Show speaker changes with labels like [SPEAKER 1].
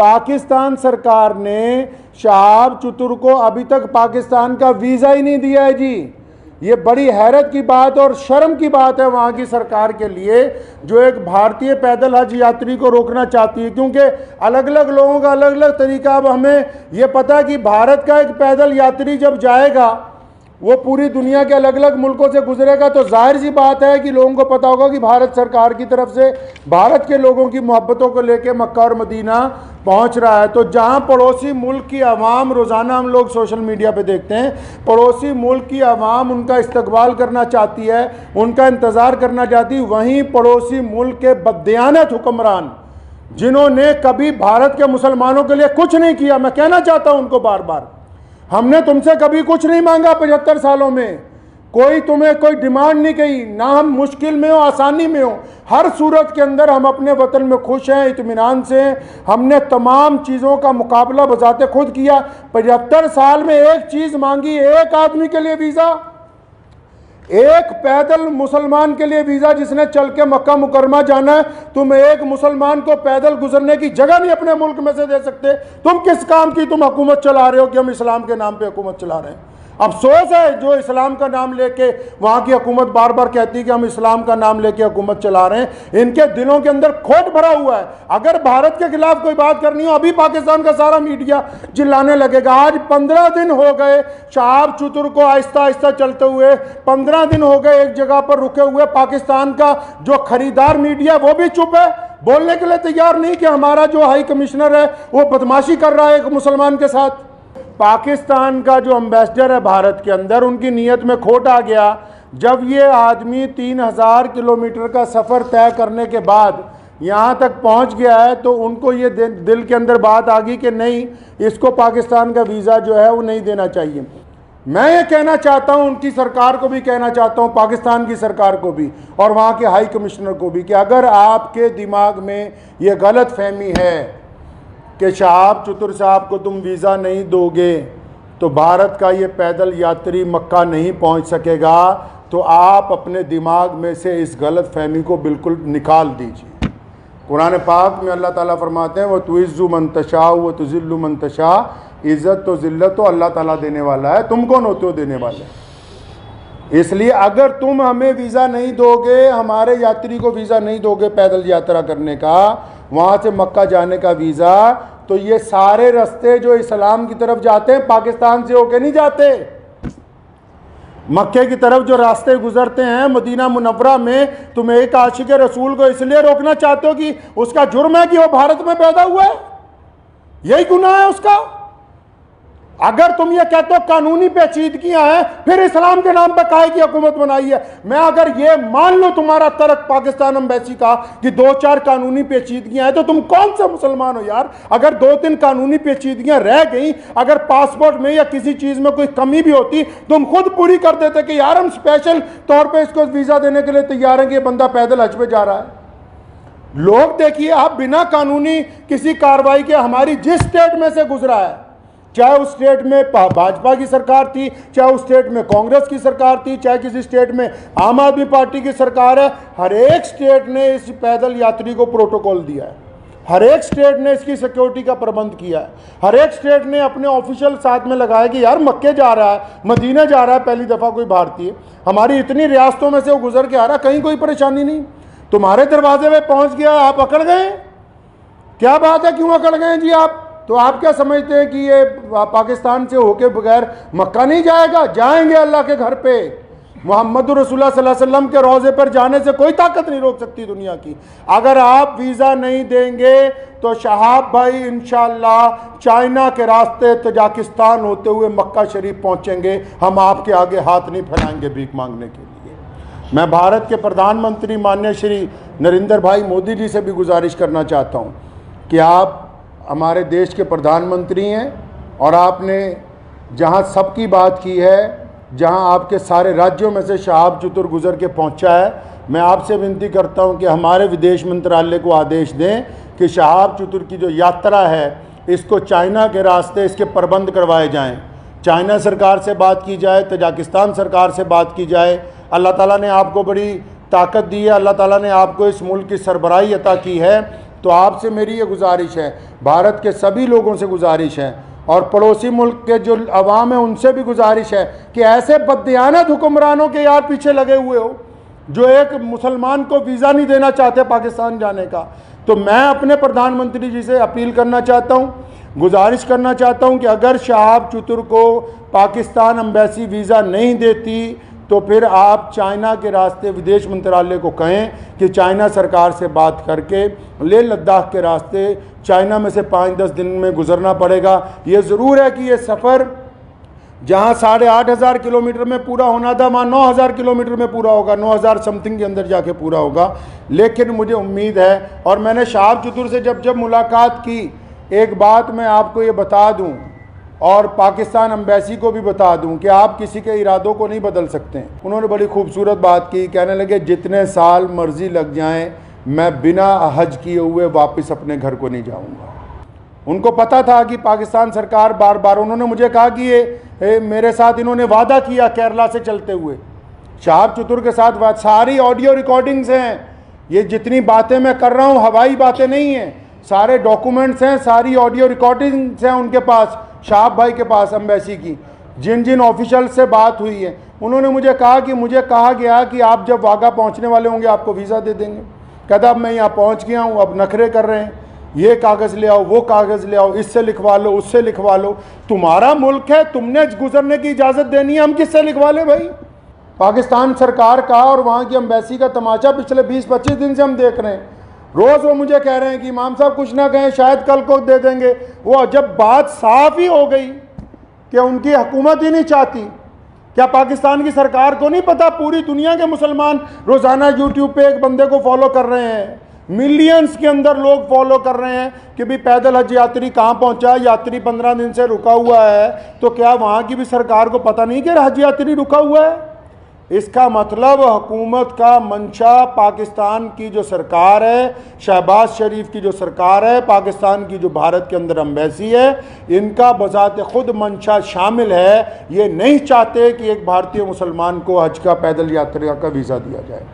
[SPEAKER 1] पाकिस्तान सरकार ने शहाब चतुर को अभी तक पाकिस्तान का वीज़ा ही नहीं दिया है जी। ये बड़ी हैरत की बात और शर्म की बात है वहाँ की सरकार के लिए, जो एक भारतीय पैदल हज यात्री को रोकना चाहती है, क्योंकि अलग अलग लोगों का अलग अलग तरीका। अब हमें ये पता है कि भारत का एक पैदल यात्री जब जाएगा वो पूरी दुनिया के अलग अलग मुल्कों से गुजरेगा, तो जाहिर सी बात है कि लोगों को पता होगा कि भारत सरकार की तरफ से भारत के लोगों की मोहब्बतों को लेकर मक्का और मदीना पहुंच रहा है। तो जहां पड़ोसी मुल्क की आवाम, रोज़ाना हम लोग सोशल मीडिया पे देखते हैं, पड़ोसी मुल्क की आवाम उनका इस्तकबाल करना चाहती है, उनका इंतज़ार करना चाहती है, वहीं पड़ोसी मुल्क के बददियानत हुक्मरान जिन्होंने कभी भारत के मुसलमानों के लिए कुछ नहीं किया, मैं कहना चाहता हूं उनको बार बार, हमने तुमसे कभी कुछ नहीं मांगा 75 सालों में, कोई तुम्हें कोई डिमांड नहीं की, ना हम मुश्किल में हो आसानी में हो, हर सूरत के अंदर हम अपने वतन में खुश हैं, इत्मीनान से हैं। हमने तमाम चीज़ों का मुकाबला बजाते खुद किया। 75 साल में एक चीज़ मांगी, एक आदमी के लिए वीज़ा, एक पैदल मुसलमान के लिए वीज़ा जिसने चल के मक्का मुकरमा जाना है। तुम एक मुसलमान को पैदल गुजरने की जगह नहीं अपने मुल्क में से दे सकते। तुम किस काम की तुम हुकूमत चला रहे हो कि हम इस्लाम के नाम पे हुकूमत चला रहे हैं। अफसोस है जो इस्लाम का नाम लेके वहाँ की हुकूमत बार बार कहती है कि हम इस्लाम का नाम लेके हुकूमत चला रहे हैं, इनके दिलों के अंदर खोट भरा हुआ है। अगर भारत के खिलाफ कोई बात करनी हो, अभी पाकिस्तान का सारा मीडिया चिल्लाने लगेगा। आज 15 दिन हो गए शहाब चतुर को आहिस्ता आहिस्ता चलते हुए, 15 दिन हो गए एक जगह पर रुके हुए। पाकिस्तान का जो खरीदार मीडिया वो भी चुप है, बोलने के लिए तैयार नहीं कि हमारा जो हाई कमिश्नर है वो बदमाशी कर रहा है एक मुसलमान के साथ। पाकिस्तान का जो एम्बेसडर है भारत के अंदर, उनकी नीयत में खोट आ गया। जब ये आदमी 3000 किलोमीटर का सफ़र तय करने के बाद यहाँ तक पहुँच गया है, तो उनको ये दिल के अंदर बात आ गई कि नहीं, इसको पाकिस्तान का वीज़ा जो है वो नहीं देना चाहिए। मैं ये कहना चाहता हूँ, उनकी सरकार को भी कहना चाहता हूँ, पाकिस्तान की सरकार को भी और वहाँ के हाई कमिश्नर को भी, कि अगर आपके दिमाग में ये गलत फहमी है कि शहाब चतुर साहब को तुम वीज़ा नहीं दोगे तो भारत का ये पैदल यात्री मक्का नहीं पहुंच सकेगा, तो आप अपने दिमाग में से इस गलत फहमी को बिल्कुल निकाल दीजिए। कुरान पाक में अल्लाह ताला फरमाते हैं, वो तुइज़्ज़ु मन तशा व तुज़िल्लु मन तशा, इज़्ज़त तो ज़िल्लत तो अल्लाह ताला देने वाला है, तुम कौन होते हो देने वाले। इसलिए अगर तुम हमें वीज़ा नहीं दोगे, हमारे यात्री को वीज़ा नहीं दोगे पैदल यात्रा करने का, वहाँ से मक्का जाने का वीज़ा, तो ये सारे रास्ते जो इस्लाम की तरफ जाते हैं पाकिस्तान से होके नहीं जाते। मक्के की तरफ जो रास्ते गुजरते हैं मदीना मुनव्वरा में, तुम एक आशिक रसूल को इसलिए रोकना चाहते हो कि उसका जुर्म है कि वो भारत में पैदा हुआ है, यही गुनाह है उसका। अगर तुम ये कहते हो कानूनी पेचीदगियां हैं, फिर इस्लाम के नाम पर काहे की हुकूमत बनाई है। मैं अगर ये मान लो तुम्हारा तर्क पाकिस्तान एम्बेसी का कि 2-4 कानूनी पेचीदगियां हैं, तो तुम कौन सा मुसलमान हो यार। अगर 2-3 कानूनी पेचीदगियां रह गई, अगर पासपोर्ट में या किसी चीज में कोई कमी भी होती, तुम खुद पूरी कर देते कि यार हम स्पेशल तौर पर इसको वीजा देने के लिए तैयार हैं कि ये बंदा पैदल हज पे जा रहा है। लोग देखिए, आप बिना कानूनी किसी कार्रवाई के हमारी जिस स्टेट में से गुजरा है, चाहे उस स्टेट में भाजपा की सरकार थी, चाहे उस स्टेट में कांग्रेस की सरकार थी, चाहे किसी स्टेट में आम आदमी पार्टी की सरकार है, हर एक स्टेट ने इस पैदल यात्री को प्रोटोकॉल दिया है, हर एक स्टेट ने इसकी सिक्योरिटी का प्रबंध किया है, हर एक स्टेट ने अपने ऑफिशियल साथ में लगाया कि यार मक्के जा रहा है, मदीना जा रहा है पहली दफ़ा कोई भारतीय, हमारी इतनी रियासतों में से वो गुजर के आ रहा, कहीं कोई परेशानी नहीं। तुम्हारे दरवाजे पे पहुंच गया, आप अकड़ गए, क्या बात है, क्यों अकड़ गए जी आप। तो आप क्या समझते हैं कि ये पाकिस्तान से होके बगैर मक्का नहीं जाएगा? जाएंगे अल्लाह के घर पे। मोहम्मद रसूलुल्लाह सल्लल्लाहु अलैहि वसल्लम के रोज़े पर जाने से कोई ताकत नहीं रोक सकती दुनिया की। अगर आप वीज़ा नहीं देंगे तो शहाब भाई इंशाअल्लाह चाइना के रास्ते तजाकिस्तान होते हुए मक्का शरीफ पहुँचेंगे। हम आपके आगे हाथ नहीं फैलाएंगे भीख मांगने के लिए। मैं भारत के प्रधानमंत्री माननीय श्री नरेंद्र भाई मोदी जी से भी गुजारिश करना चाहता हूँ कि आप हमारे देश के प्रधानमंत्री हैं और आपने जहां सबकी बात की है, जहां आपके सारे राज्यों में से शहाब चतुर गुजर के पहुंचा है, मैं आपसे विनती करता हूं कि हमारे विदेश मंत्रालय को आदेश दें कि शहाब चतुर की जो यात्रा है इसको चाइना के रास्ते इसके प्रबंध करवाए जाएं। चाइना सरकार से बात की जाए, तजाकिस्तान सरकार से बात की जाए। अल्लाह ताला ने आपको बड़ी ताकत दी है, अल्लाह ताला ने आपको इस मुल्क की सरबराही अता की है तो आपसे मेरी ये गुजारिश है, भारत के सभी लोगों से गुजारिश है और पड़ोसी मुल्क के जो अवाम है उनसे भी गुजारिश है कि ऐसे बददियानत हुक्मरानों के यार पीछे लगे हुए हो जो एक मुसलमान को वीज़ा नहीं देना चाहते पाकिस्तान जाने का। तो मैं अपने प्रधानमंत्री जी से अपील करना चाहता हूँ, गुजारिश करना चाहता हूँ कि अगर शहाब चतुर को पाकिस्तान एम्बेसी वीज़ा नहीं देती तो फिर आप चाइना के रास्ते विदेश मंत्रालय को कहें कि चाइना सरकार से बात करके लेह लद्दाख के रास्ते चाइना में से 5-10 दिन में गुजरना पड़ेगा। ये ज़रूर है कि ये सफ़र जहाँ 8,500 किलोमीटर में पूरा होना था वहाँ 9,000 किलोमीटर में पूरा होगा, 9,000 समथिंग के अंदर जाके पूरा होगा। लेकिन मुझे उम्मीद है, और मैंने शहाब चतुर से जब मुलाकात की, एक बात मैं आपको ये बता दूँ और पाकिस्तान एम्बेसी को भी बता दूं कि आप किसी के इरादों को नहीं बदल सकते। उन्होंने बड़ी खूबसूरत बात की, कहने लगे जितने साल मर्जी लग जाएं मैं बिना हज किए हुए वापस अपने घर को नहीं जाऊंगा। उनको पता था कि पाकिस्तान सरकार बार बार, उन्होंने मुझे कहा कि ये मेरे साथ इन्होंने वादा किया केरला से चलते हुए, शहाब चतुर के साथ सारी ऑडियो रिकॉर्डिंग्स हैं, ये जितनी बातें मैं कर रहा हूँ हवाई बातें नहीं हैं, सारे डॉक्यूमेंट्स हैं, सारी ऑडियो रिकॉर्डिंग्स हैं उनके पास, शहाब भाई के पास एम्बेसी की, जिन जिन ऑफिशियल से बात हुई है। उन्होंने मुझे कहा कि मुझे कहा गया कि आप जब वाघा पहुंचने वाले होंगे आपको वीज़ा दे देंगे। कहता अब मैं यहाँ पहुंच गया हूँ, अब नखरे कर रहे हैं, ये कागज़ ले आओ, वो कागज़ ले आओ, इससे लिखवा लो, उससे लिखवा लो। तुम्हारा मुल्क है, तुमने गुजरने की इजाज़त देनी है, हम किससे लिखवा लें भाई? पाकिस्तान सरकार का और वहाँ की एम्बेसी का तमाशा पिछले 20-25 दिन से हम देख रहे हैं। रोज़ वो मुझे कह रहे हैं कि इमाम साहब कुछ ना कहें, शायद कल को दे देंगे। वो जब बात साफ ही हो गई कि उनकी हुकूमत ही नहीं चाहती, क्या पाकिस्तान की सरकार को नहीं पता पूरी दुनिया के मुसलमान रोज़ाना यूट्यूब पे एक बंदे को फॉलो कर रहे हैं, मिलियंस के अंदर लोग फॉलो कर रहे हैं कि भाई पैदल हज यात्री कहाँ पहुँचा, यात्री 15 दिन से रुका हुआ है, तो क्या वहाँ की भी सरकार को पता नहीं कि हज यात्री रुका हुआ है? इसका मतलब हुकूमत का मंशा, पाकिस्तान की जो सरकार है, शहबाज शरीफ की जो सरकार है, पाकिस्तान की जो भारत के अंदर एम्बेसी है, इनका बजाते खुद मंशा शामिल है। ये नहीं चाहते कि एक भारतीय मुसलमान को हज का पैदल यात्रा का वीज़ा दिया जाए।